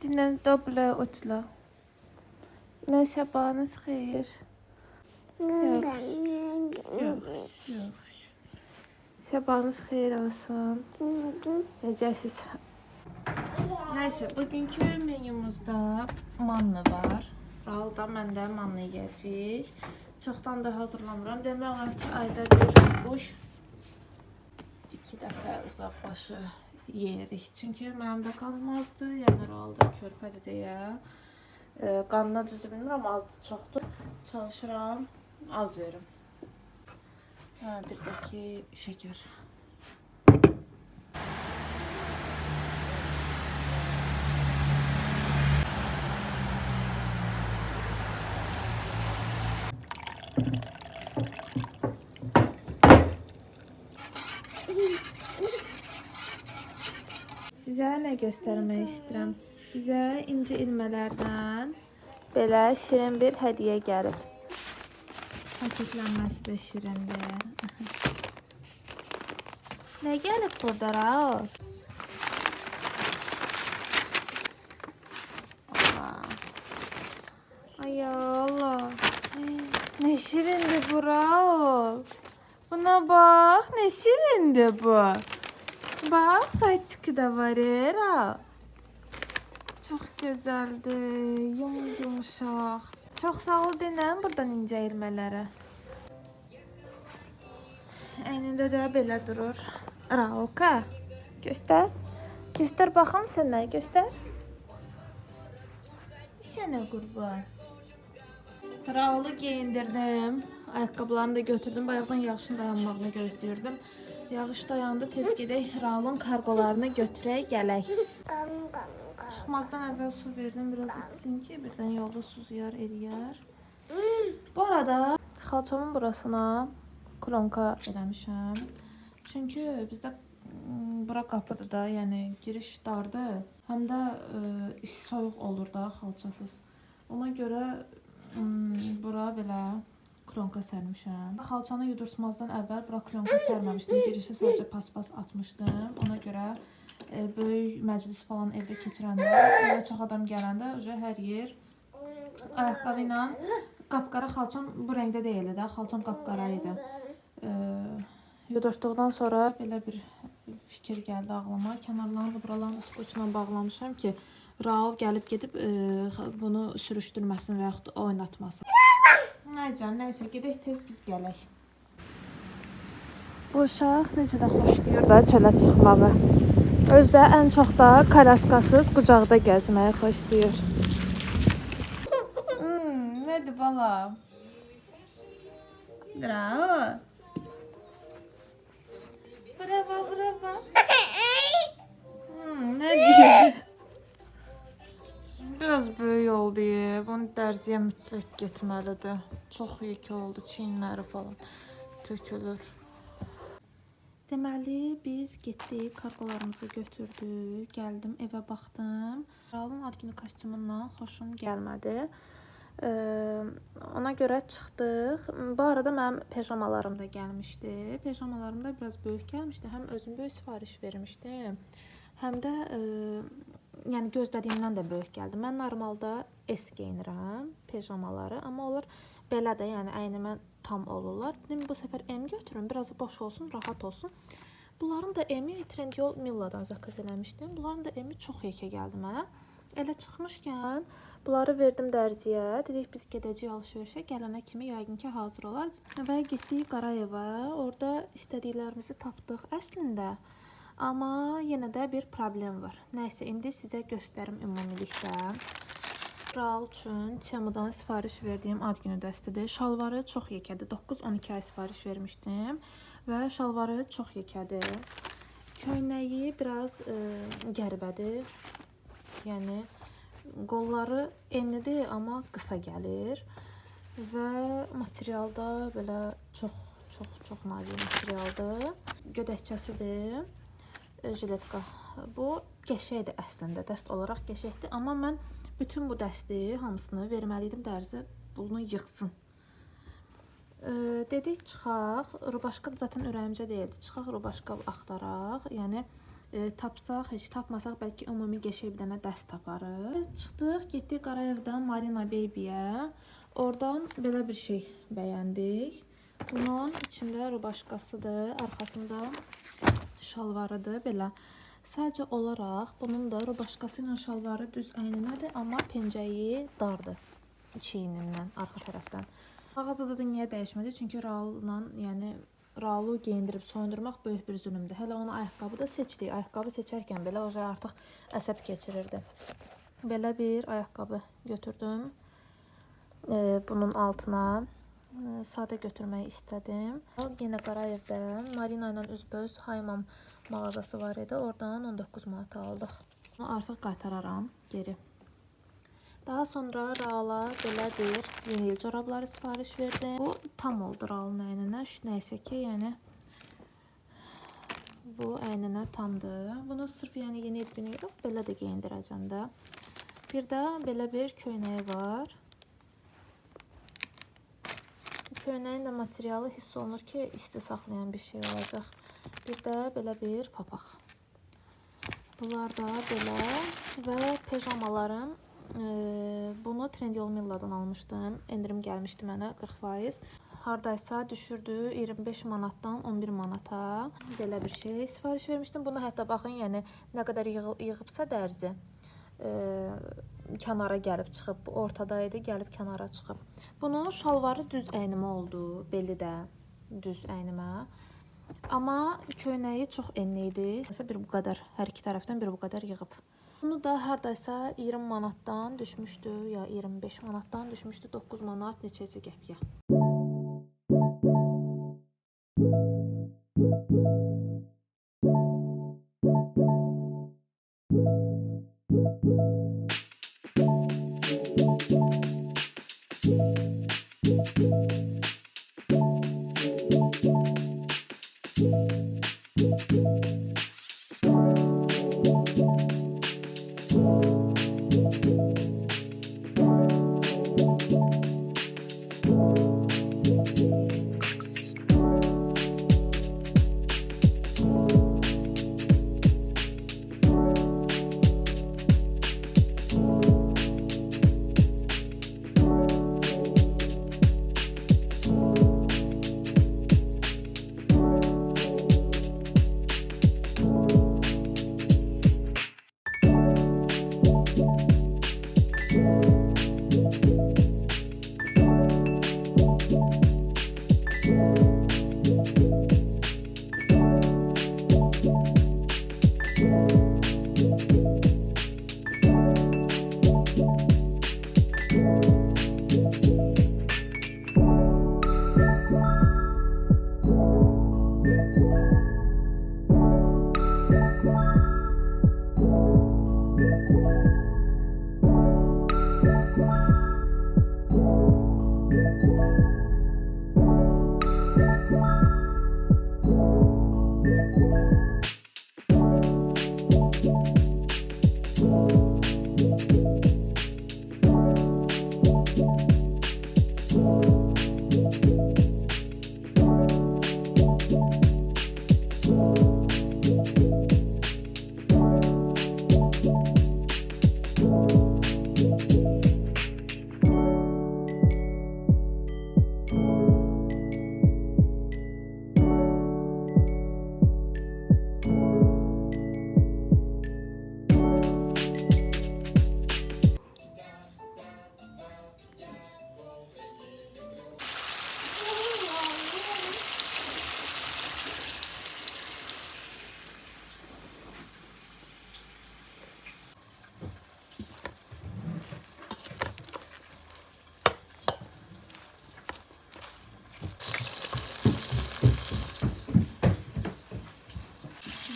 Dinlen doble otla. Ne sabahınız xeyir. Yok. Yok. Yok. Sabahınız xeyir olsun. Necəsiz? Neyse, bugünkü menümüzdə manna var. Raul da mən də manna yeyəcəyik. Çoxdan da hazırlamıram. Demək olar ki, ayda bir 2 dəfə uzaqbaşı yeyirik. Çünki mənim də qanım azdır. Yəni Raul da körpədir deyə. Qanına düzdür bilmirəm, azdır, çoxdur. Çalışıram, az verim. Bir də ki, şəkər. Sizə nə göstərmək istəyirəm? Bizə inci ilmələrdən belə şirin bir hədiyyə gəlib. Paketlənməsi də şirindir. Nə gəlib burada, Raul? Ay Allah. Nə şirindir bu, Raul. Buna bax, nə şirindir bu. Bax, saçıqı da var, Raul. Çox gözəldir, yumuşaq. Çox sağ ol denəm buradan incə ilmələrə. Əynində də belə durur. Raulka, göstər. Göstər baxım sənə, göstər. Sənə qurban. Raulu geyindirdim. Ayaqqabılarını da götürdüm. Bayaqdan yağışın dayanmağını gözləyirdim. Yağış dayandı, tez gedək Raulun kargolarını götürək, gələk. Çıxmazdan əvvəl su verdim, biraz içsin ki, birdən yolda suzuyar, eriyər. Bu arada xalçamın burasına klonka eləmişəm. Çünki bizdə bura qapıdır da, yəni giriş dardır. Həm də soyuq olur da xalçasız. Ona görə bura belə klonka sərmişəm. Xalçanı yudurtmazdan əvvəl bura klonka sərməmişdim. Girişə sadəcə paspas atmışdım. Ona görə böyük məclis falan evdə keçirəndə, evə çox adam gələndə hər yer ayaqqabı ilə qapqara xalçam bu rəngdə deyildi də, xalçam qapqara idi. Yudurtduqdan sonra belə bir fikir gəldi ağlıma. Kənarlarını da buralarını skoçla bağlamışam ki, Raul gəlib gedib bunu sürüşdürməsin və yaxud oynatmasın. Nəyəcən, nəysə, gedək tez biz gələk. Bu uşaq necə də xoşlayır da çölə çıxmağı. Özdə ən çox da kalaskasız qucaqda gəzməyi xoşlayır. Nədir bala? Raul. Bravo, bravo. Nə deyir? Biraz böyük oldu. Bunu dərziyə mütləq getməlidir. Çox yekə oldu, çiyinləri falan tökülür. Deməli, biz getdik, kargolarımızı götürdük, gəldim, evə baxdım. Raulun ad günü kostyumundan xoşum gəlmədi. Ona görə çıxdıq. Bu arada mənim pijamalarım da gəlmişdi. Pijamalarım da biraz böyük gəlmişdi. Həm özüm böyük sifariş vermişdim, həm də yəni gözlədiyimdən də böyük gəldi. Mən normalda S geyinirəm pijamaları, amma onlar belə də, yəni əynimə tam olurlar. Dedim bu səfər M götürün, biraz boş olsun, rahat olsun. Bunların da M-i Trendyol Milla'dan zakaz eləmişdim. Bunların da M-i çox yekə gəldi mənə. Elə çıxmışkən bunları verdim dərziyə. Dedik biz gedəcəyik alış-verişə, gələnə kimi yəqin ki hazır olar. Və getdik Qarayeva. Orada istədiklərimizi tapdıq əslində. Amma yenə də bir problem var. Nəysə, indi sizə göstərim ümumilikdə. Raul üçün Temudan sifariş verdiyim ad günü dəstidir. Şalvarı çox yekədir. 9-12 ay sifariş vermişdim və şalvarı çox yekədir. Köynəyi biraz qəribədir. Yəni qolları enlidir, amma qısa gəlir və materialda belə çox nazik materialdır. Gödəkçəsidir. Jiletka. Bu qəşəkdir əslində, dəst olaraq qəşəkdir, amma mən bütün bu dəsti hamısını verməliydim dərzi bunu yığsın. Dedik çıxaq, rubaşka zaten ürəyimcə deyildi. Çıxaq rubaşka axtaraq. Yəni Tapsaq, heç tapmasaq bəlkə ümumi qəşəng bir dənə dəst taparıq. Çıxdıq, getdik Qarayevdən Marina Baby-yə. Oradan belə bir şey bəyəndik. Bunun içində rubaşkasıdır, arxasında şalvarıdır belə. Sadəcə olaraq bunun da rubaşkası ilə şalvarı düz əyninədir, amma pencəyi dardır çiynindən, arxa tərəfdən. Mağazada da niyə dəyişmədi? Çünki Raul'la, yəni Raul'u geyindirib soyundurmaq böyük bir zülümdür. Hələ onu ayaqqabı da seçdik. Ayaqqabı seçərkən belə o artıq əsəb keçirirdi. Belə bir ayaqqabı götürdüm. Bunun altına sadə götürməyi istədim. Yenə Qarayevdə Marina ilə üzbəüz Haymam mağazası var idi. Oradan 19 manata aldıq. Bunu artıq qaytararam geri. Daha sonra Raula belə bir yeni il corabları sifariş verdim. Bu tam oldu Raul'un əyninə. Nəysə ki, yəni bu əyninə tamdır. Bunu sırf yəni yeni il günü yox, belə də geyindirəcəm də. Bir də belə bir köynəyi var. Köynəyin də materialı hiss olunur ki, isti saxlayan bir şey olacaq. Bir də belə bir papaq. Bunlar da belə və pijamalarım. Bunu Trendyol Milla'dan almışdım. Endirim gəlmişdi mənə 40%. Hardaysa düşürdü 25 manatdan 11 manata. Belə bir şey sifariş vermişdim. Bunu hətta baxın, yəni nə qədər yığıbsa dərzi kənara gəlib çıxıb. Ortadaydı, gəlib kənara çıxıb. Bunun şalvarı düz əynimə oldu. Beli də düz əynimə. Amma köynəyi çox enli idi. Bir bu qədər, hər iki tərəfdən bir bu qədər yığıb. Bunu da hardaysa 20 manatdan düşmüşdü, ya 25 manatdan düşmüşdü, 9 manat neçəsi qəpiyə.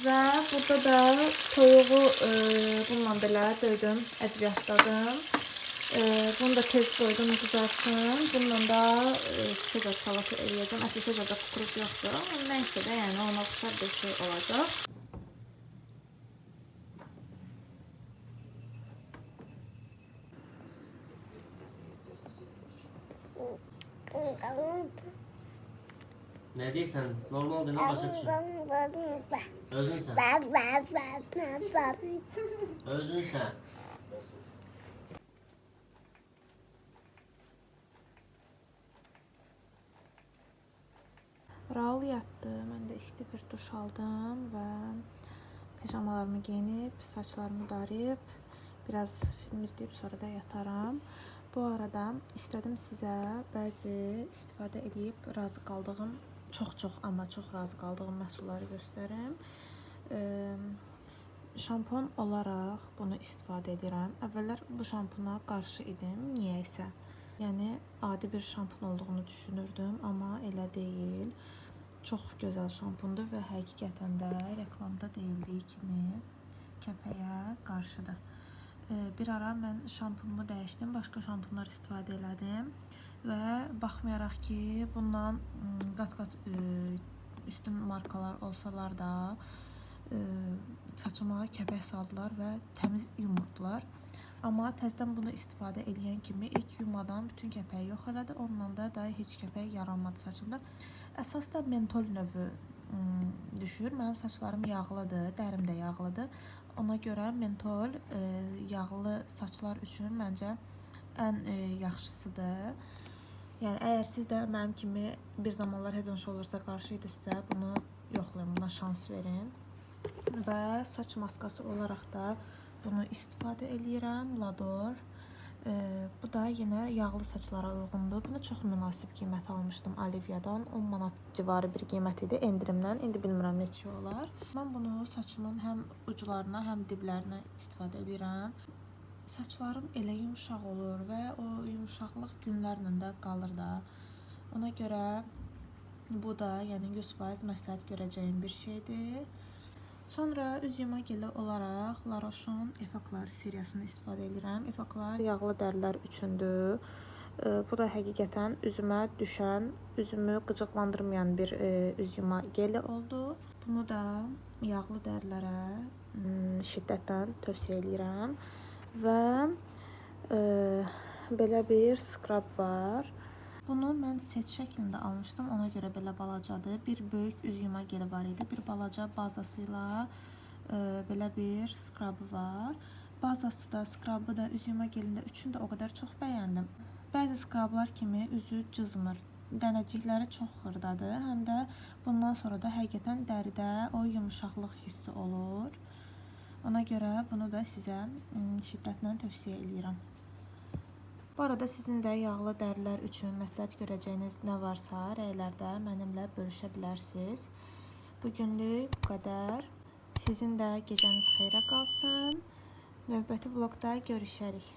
Və burada da toyuğu bununla belə döydüm, ədviyyatladım. Bunu da tez qoydum qızarsın. Bununla da Sezar salatı eləyəcəm. Əsl Sezarda kukuruz yoxdur. Nəysə də, yəni ona oxşar bir şey olacaq. Ne deyirsən? Normaldır, nə başa düşün. Özünsən. Özünsən. Raul yatdı. Mən də isti bir duş aldım və pijamalarımı geyinib, saçlarımı darayıb, biraz film izləyib sonra da yataram. Bu arada istədim sizə bəzi istifadə edib razı qaldığım, çox amma çox razı qaldığım məhsulları göstərim. Şampun olaraq bunu istifadə edirəm. Əvvəllər bu şampuna qarşı idim, niyəsə. Yəni adi bir şampun olduğunu düşünürdüm, amma elə deyil. Çox gözəl şampundur və həqiqətən də reklamda deyildiyi kimi kəpəyə qarşıdır. Bir ara mən şampunumu dəyişdim, başqa şampunlar istifadə elədim və baxmayaraq ki, bundan qat-qat üstün markalar olsalar da saçıma kəpək saldılar və təmiz yumurdular. Amma təzədən bunu istifadə edən kimi ilk yumadan bütün kəpəyi yox elədi, ondan da heç kəpək yaranmadı saçımda. Əsas da mentol növü düşür. Mənim saçlarım yağlıdır, dərim də yağlıdır. Ona görə mentol yağlı saçlar üçün məncə ən yaxşısıdır. Yəni əgər siz də mənim kimi bir zamanlar Head & Shoulders'a qarşı idinizsə, bunu yoxlayın, buna şans verin. Və saç maskası olaraq da bunu istifadə edirəm, Lador. Bu da yenə yağlı saçlara uyğundur. Bunu çox münasib qiymət almışdım Alivia'dan. 10 manat civarı bir qiymət idi endirimdən. İndi bilmirəm neçə olar. Mən bunu saçımın həm uclarına, həm diblərinə istifadə edirəm. Saçlarım elə yumşaq olur və o yumşaqlıq günlərlə də qalır da. Ona görə bu da yəni 100% məsləhət görəcəyim bir şeydir. Sonra üz yuma geli olaraq La Roche'un Effaclar seriyasını istifadə edirəm. Effaclar yağlı dərilər üçündür. Bu da həqiqətən üzümə düşən, üzümü qıcıqlandırmayan bir üz yuma geli oldu. Bunu da yağlı dərilərə şiddətlə tövsiyə edirəm. Və belə bir skrab var. Bunu mən set şəklində almışdım, ona görə belə balacadır. Bir böyük üz yuma geli var idi, bir balaca bazasıyla belə bir skrabı var. Bazası da, skrabı da, üz yuma gelində üçünü də o qədər çox bəyəndim. Bəzi skrablar kimi üzü cızmır, dənəcikləri çox xırdadır, həm də bundan sonra da həqiqətən dəridə o yumuşaqlıq hissi olur. Ona görə bunu da sizə şiddətlə tövsiyə edirəm. Bu arada sizin də yağlı dərilər üçün məsləhət görəcəyiniz nə varsa rəylərdə mənimlə bölüşə bilərsiniz. Bugünlük bu qədər. Sizin də gecəniz xeyrə qalsın. Növbəti vlogda görüşərik.